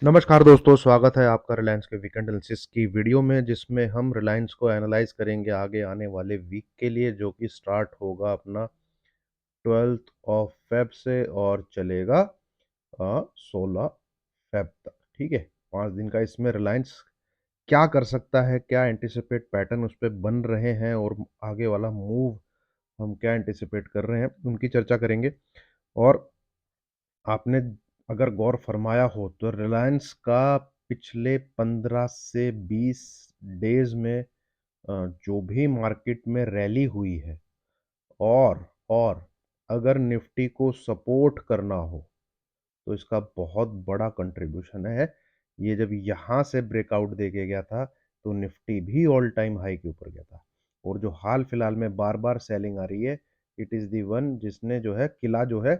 नमस्कार दोस्तों, स्वागत है आपका रिलायंस के वीकेंड एनालिसिस की वीडियो में, जिसमें हम रिलायंस को एनालाइज करेंगे आगे आने वाले वीक के लिए, जो कि स्टार्ट होगा अपना 12th ऑफ फेब से और चलेगा 16 फेब तक। ठीक है, 5 दिन का इसमें रिलायंस क्या कर सकता है, क्या एंटिसिपेट पैटर्न उस पर बन रहे हैं और आगे वाला मूव हम क्या एंटिसिपेट कर रहे हैं, उनकी चर्चा करेंगे। और आपने अगर गौर फरमाया हो तो रिलायंस का पिछले 15 से 20 डेज में जो भी मार्केट में रैली हुई है, और अगर निफ्टी को सपोर्ट करना हो तो इसका बहुत बड़ा कंट्रीब्यूशन है। ये जब यहाँ से ब्रेकआउट दे के गया था तो निफ्टी भी ऑल टाइम हाई के ऊपर गया था। और जो हाल फिलहाल में बार बार सेलिंग आ रही है, इट इज़ दी वन जिसने जो है किला जो है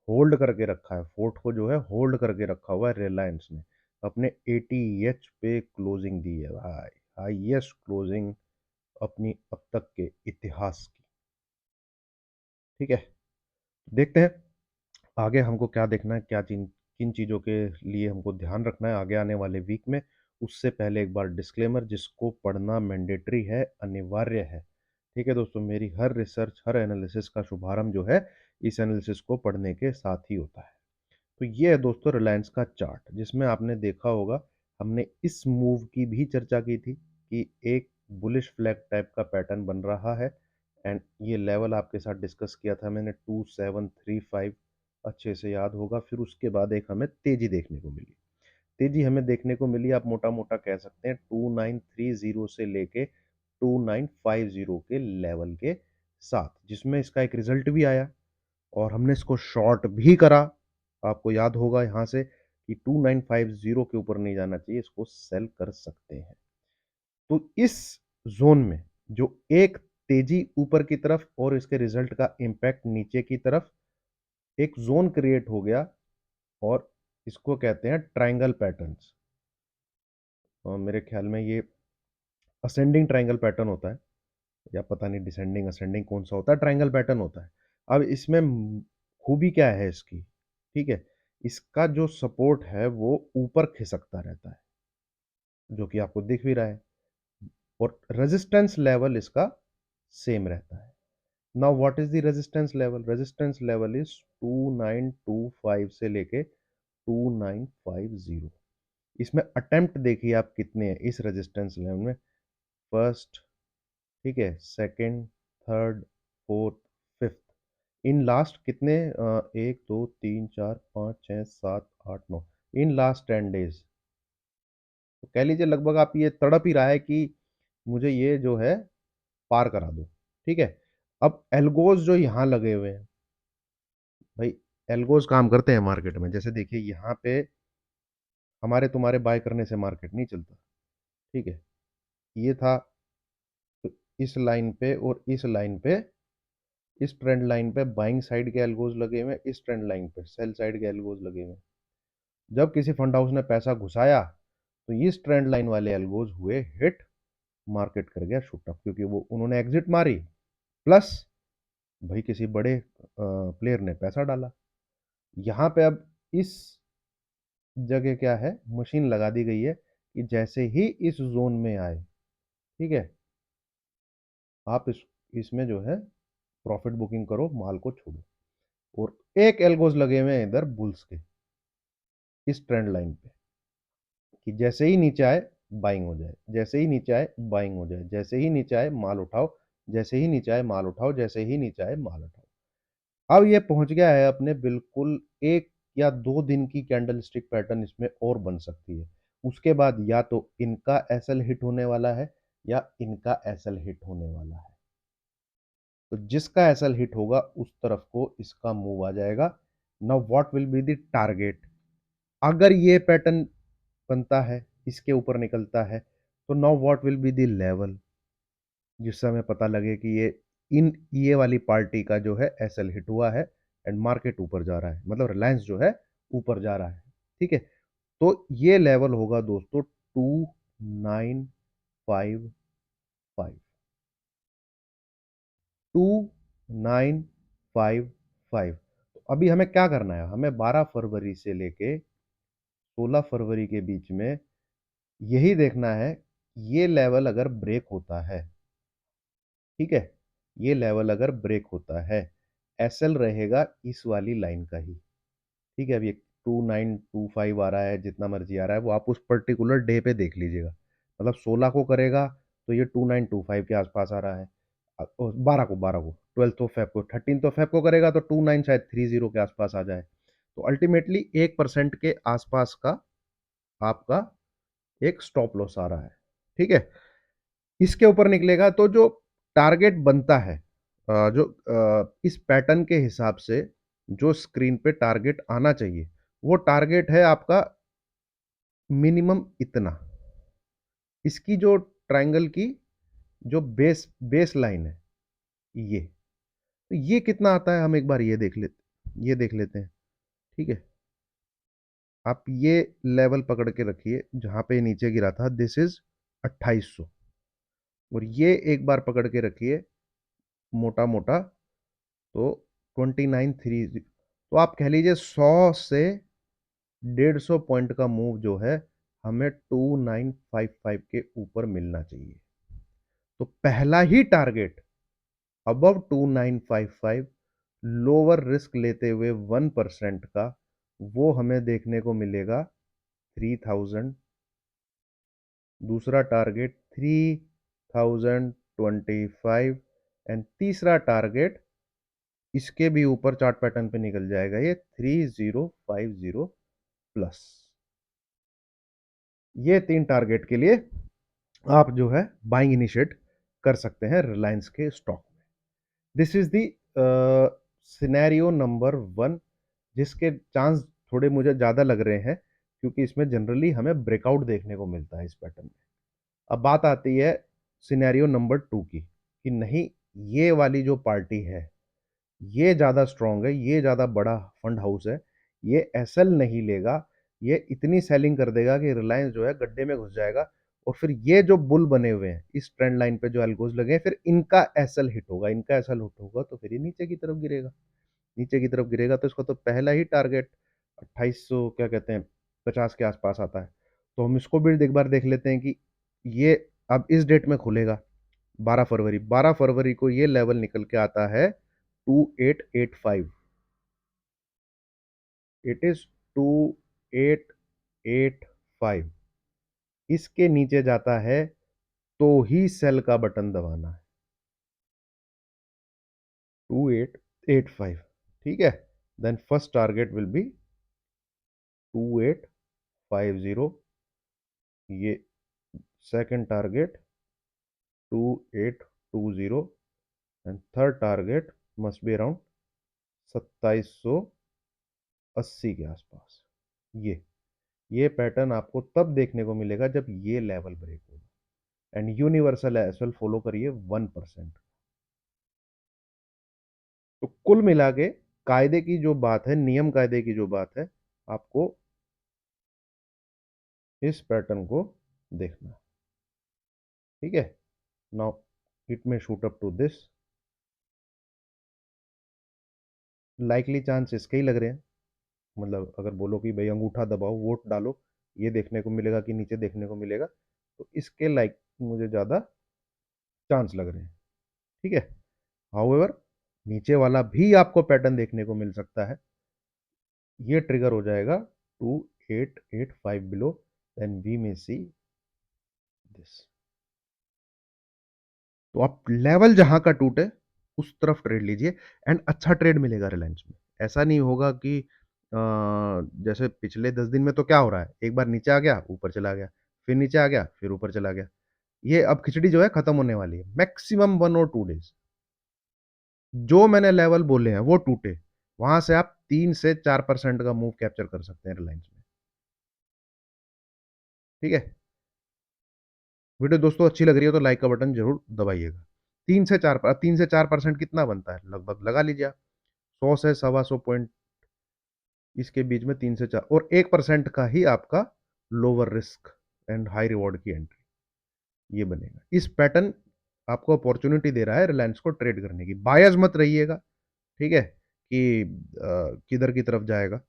होल्ड करके रखा है, फोर्ट को जो है होल्ड करके रखा हुआ है रिलायंस ने। अपने 80 पे क्लोजिंग दी है भाई, हाईएस्ट क्लोजिंग अपनी अब तक के इतिहास की। ठीक है, देखते हैं आगे हमको क्या देखना है, क्या किन चीज़ों के लिए हमको ध्यान रखना है आगे आने वाले वीक में। उससे पहले एक बार डिस्क्लेमर, जिसको पढ़ना मैंडेटरी है, अनिवार्य है। ठीक है दोस्तों, मेरी हर रिसर्च, हर एनालिसिस का शुभारंभ जो है इस एनालिसिस को पढ़ने के साथ ही होता है। तो ये है दोस्तों रिलायंस का चार्ट, जिसमें आपने देखा होगा हमने इस मूव की भी चर्चा की थी कि एक बुलिश फ्लैग टाइप का पैटर्न बन रहा है। एंड ये लेवल आपके साथ डिस्कस किया था मैंने 2735, अच्छे से याद होगा। फिर उसके बाद एक हमें तेजी देखने को मिली, तेजी हमें देखने को मिली, आप मोटा मोटा कह सकते हैं 2930 से लेके 2950 के लेवल के साथ, जिसमें इसका एक रिजल्ट भी आया और हमने इसको शॉर्ट भी करा। आपको याद होगा यहाँ से कि 2950 के ऊपर नहीं जाना चाहिए, इसको सेल कर सकते हैं। तो इस जोन में जो एक तेजी ऊपर की तरफ और इसके रिजल्ट का इंपैक्ट नीचे की तरफ, एक जोन क्रिएट हो गया और इसको कहते हैं ट्रायंगल पैटर्न्स। और मेरे ख्याल में ये असेंडिंग ट्रायंगल पैटर्न होता है, या पता नहीं डिसेंडिंग असेंडिंग कौन सा होता है, ट्रायंगल पैटर्न होता है। अब इसमें खूबी क्या है इसकी, ठीक है, इसका जो सपोर्ट है वो ऊपर खिसकता रहता है, जो कि आपको दिख भी रहा है, और रेजिस्टेंस लेवल इसका सेम रहता है। Now what is the resistance level? Resistance level is 2925 से लेके 2950। इसमें अटेम्प्ट देखिए आप कितने हैं इस रेजिस्टेंस लेवल में। फर्स्ट, ठीक है, second, third, fourth, fifth, in last कितने, 1 2 3 4 5 6 7 8 9, इन लास्ट 10 डेज। तो कह लीजिए लगभग आप ये तड़प ही रहा है कि मुझे ये जो है पार करा दो। ठीक है, अब एल्गोज जो यहाँ लगे हुए हैं भाई, एल्गोज काम करते हैं मार्केट में। जैसे देखिए यहाँ पे हमारे तुम्हारे बाय करने से मार्केट नहीं चलता। ठीक है, ये था, तो इस लाइन पे और इस लाइन पे, इस ट्रेंड लाइन पे बाइंग साइड के एल्गोज लगे हुए हैं, इस ट्रेंड लाइन पे सेल साइड के एल्गोज लगे हुए हैं। जब किसी फंड हाउस ने पैसा घुसाया तो इस ट्रेंड लाइन वाले एल्गोज हुए हिट, मार्केट कर गया शूट अप, क्योंकि वो उन्होंने एग्जिट मारी, प्लस भाई किसी बड़े प्लेयर ने पैसा डाला। यहाँ पे अब इस जगह क्या है, मशीन लगा दी गई है कि जैसे ही इस जोन में आए, ठीक है, आप इसमें जो है प्रॉफिट बुकिंग करो, माल को छोड़ो। और एक एल्गोज लगे हुए हैं इधर बुल्स के, इस ट्रेंड लाइन पे, कि जैसे ही नीचे आए बाइंग हो जाए, जैसे ही नीचे आए बाइंग हो जाए, जैसे ही नीचे आए माल उठाओ, जैसे ही नीचे आए माल उठाओ, जैसे ही नीचे आए माल उठाओ। अब ये पहुंच गया है अपने बिल्कुल 1 या 2 दिन की कैंडल स्टिक पैटर्न इसमें और बन सकती है। उसके बाद या तो इनका एसएल हिट होने वाला है या इनका एसएल हिट होने वाला है। तो जिसका एसएल हिट होगा उस तरफ को इसका मूव आ जाएगा। Now what will be the target? अगर ये पैटर्न बनता है, इसके ऊपर निकलता है, तो now what will be the level जिससे हमें पता लगे कि ये वाली पार्टी का जो है एसएल हिट हुआ है एंड मार्केट ऊपर जा रहा है, मतलब रिलायंस जो है ऊपर जा रहा है। ठीक है, तो ये लेवल होगा दोस्तों 2955, 2955। तो अभी हमें क्या करना है, हमें 12 फरवरी से लेके 16 फरवरी के बीच में यही देखना है, ये लेवल अगर ब्रेक होता है, ठीक है, ये लेवल अगर ब्रेक होता है, एसएल रहेगा इस वाली लाइन का ही, ठीक है। अभी 2925 आ रहा है, जितना मर्जी आ रहा है, वो आप उस पर्टिकुलर डे पे देख लीजिएगा। मतलब 16 को करेगा तो ये 2925 के आसपास आ रहा है। 12 को 12 ऑफ फेब को, 13 ऑफ फेब को करेगा तो 29 शायद 30 के आसपास आ जाए। तो अल्टीमेटली 1% के आसपास का आपका एक स्टॉप लॉस आ रहा है, ठीक है। इसके ऊपर निकलेगा तो जो टारगेट बनता है, जो इस पैटर्न के हिसाब से जो स्क्रीन पे टारगेट आना चाहिए, वो टारगेट है आपका मिनिमम इतना। इसकी जो ट्रायंगल की जो बेस लाइन है, ये तो ये कितना आता है, हम एक बार ये देख लेते हैं, ठीक है। आप ये लेवल पकड़ के रखिए जहां पे नीचे गिरा था, दिस इज 2800। और ये एक बार पकड़ के रखिए मोटा मोटा, तो 2930, तो आप कह लीजिए 100 से 150 पॉइंट का मूव जो है हमें 2955 के ऊपर मिलना चाहिए। तो पहला ही टारगेट अबव 2955, लोअर रिस्क लेते हुए 1% का, वो हमें देखने को मिलेगा 3000। दूसरा टारगेट 3025, एंड तीसरा टारगेट इसके भी ऊपर चार्ट पैटर्न पे निकल जाएगा, ये 3050 प्लस। ये 3 टारगेट के लिए आप जो है बाइंग इनिशिएट कर सकते हैं रिलायंस के स्टॉक में। This is the scenario number 1, जिसके चांस थोड़े मुझे ज़्यादा लग रहे हैं, क्योंकि इसमें जनरली हमें ब्रेकआउट देखने को मिलता है इस पैटर्न में। अब बात आती है सिनेरियो नंबर 2 की, कि नहीं, ये वाली जो पार्टी है ये ज़्यादा स्ट्रांग है, ये ज़्यादा बड़ा फंड हाउस है, ये एसएल नहीं लेगा, ये इतनी सेलिंग कर देगा कि रिलायंस जो है गड्ढे में घुस जाएगा। और फिर ये जो बुल बने हुए हैं इस ट्रेंड लाइन पे, जो एल्गोज लगे हैं, फिर इनका एसएल हिट होगा, इनका एसएल हिट होगा तो फिर ये नीचे की तरफ गिरेगा। नीचे की तरफ गिरेगा तो इसका तो पहला ही टारगेट 2800 क्या कहते हैं 50 के आसपास आता है। तो हम इसको भी एक बार देख लेते हैं कि ये अब इस डेट में खुलेगा, 12 फरवरी। 12 फरवरी को ये लेवल निकल के आता है 2885। It is 2885। इसके नीचे जाता है तो ही सेल का बटन दबाना है, 2885, ठीक है। Then first target will be 2850, ये second target 2820, and third target must be around 2780 के आसपास। ये पैटर्न आपको तब देखने को मिलेगा जब ये लेवल ब्रेक होगा। एंड यूनिवर्सल एसएल फॉलो करिए 1%। तो कुल मिला के कायदे की जो बात है, नियम कायदे की जो बात है, आपको इस पैटर्न को देखना है, ठीक है। Now it may shoot up to this, likely chance इसके ही लग रहे हैं। मतलब अगर बोलो कि भाई अंगूठा दबाओ, वोट डालो, ये देखने को मिलेगा कि नीचे देखने को मिलेगा, तो इसके लाइक मुझे ज़्यादा चांस लग रहे हैं, ठीक है। हाउएवर नीचे वाला भी आपको पैटर्न देखने को मिल सकता है, ये ट्रिगर हो जाएगा 2885 below, then we may see this. तो आप लेवल जहां का टूटे उस तरफ ट्रेड लीजिए, एंड अच्छा ट्रेड मिलेगा रिलायंस में। ऐसा नहीं होगा कि जैसे पिछले 10 दिन में तो क्या हो रहा है, एक बार नीचे आ गया ऊपर चला गया, फिर नीचे आ गया फिर ऊपर चला गया। ये अब खिचड़ी जो है खत्म होने वाली है, मैक्सिमम 1 और 2 डेज जो मैंने लेवल बोले हैं वो टूटे, वहां से आप 3 से 4% का मूव कैप्चर कर सकते हैं रिलायंस में, ठीक है। वीडियो दोस्तों अच्छी लग रही है तो लाइक का बटन जरूर दबाइएगा। 3 से 4 कितना बनता है, लगभग लगा लीजिए आप, 100 से 125 पॉइंट इसके बीच में, 3 से 4, और 1% का ही आपका lower risk and high reward की एंट्री ये बनेगा। इस पैटर्न आपको अपॉर्चुनिटी दे रहा है रिलायंस को ट्रेड करने की। बायस मत रहिएगा, ठीक है, कि किधर की तरफ जाएगा।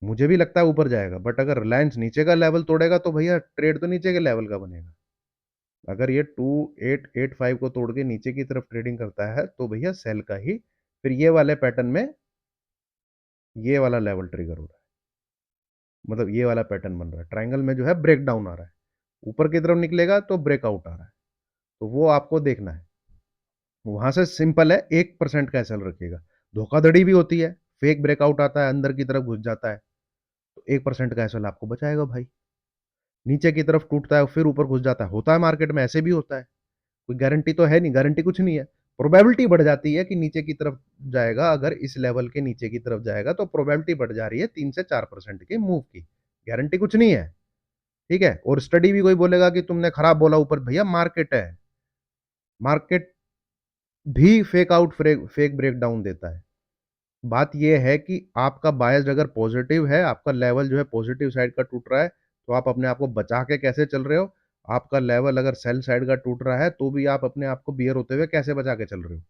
मुझे भी लगता है ऊपर जाएगा, बट अगर रिलायंस नीचे का लेवल तोड़ेगा तो भैया ट्रेड तो नीचे के लेवल का बनेगा। अगर ये 2885 को तोड़ के नीचे की तरफ ट्रेडिंग करता है तो भैया सेल का ही फिर ये वाले पैटर्न में ये वाला लेवल ट्रिगर हो रहा है, मतलब ये वाला पैटर्न बन रहा है, ट्रायंगल में जो है ब्रेक डाउन आ रहा है, ऊपर की तरफ निकलेगा तो ब्रेकआउट आ रहा है, तो वो आपको देखना है। वहां से सिंपल है, 1% का एसएल रखिएगा। धोखाधड़ी भी होती है, फेक ब्रेकआउट आता है, अंदर की तरफ घुस जाता है, तो 1% का एसएल आपको बचाएगा भाई। नीचे की तरफ टूटता है फिर ऊपर घुस जाता है, होता है मार्केट में, ऐसे भी होता है। कोई गारंटी तो है नहीं, गारंटी कुछ नहीं है। प्रोबेबिलिटी बढ़ जाती है कि नीचे की तरफ जाएगा, अगर इस लेवल के नीचे की तरफ जाएगा तो प्रोबेबिलिटी बढ़ जा रही है 3 से 4% के मूव की। गारंटी कुछ नहीं है, ठीक है। और स्टडी भी कोई बोलेगा कि तुमने खराब बोला ऊपर, भैया मार्केट है, मार्केट भी fake out fake break down देता है। बात यह है कि आपका बायस अगर पॉजिटिव है, आपका लेवल जो है पॉजिटिव साइड का टूट रहा है, तो आप अपने आप को बचा के कैसे चल रहे हो। आपका लेवल अगर सेल साइड का टूट रहा है तो भी आप अपने आप को बियर होते हुए कैसे बचा के चल रहे हो।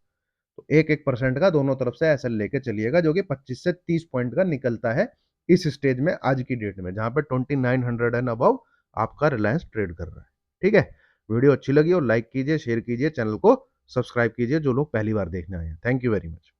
तो एक एक परसेंट का दोनों तरफ से एसएल लेके चलिएगा, जो कि 25 से 30 पॉइंट का निकलता है इस स्टेज में, आज की डेट में, जहां पे 2900 एंड अबव आपका रिलायंस ट्रेड कर रहा है। ठीक है, वीडियो अच्छी लगी और लाइक कीजिए, शेयर कीजिए, चैनल को सब्सक्राइब कीजिए जो लोग पहली बार देखने आए हैं। Thank you very much.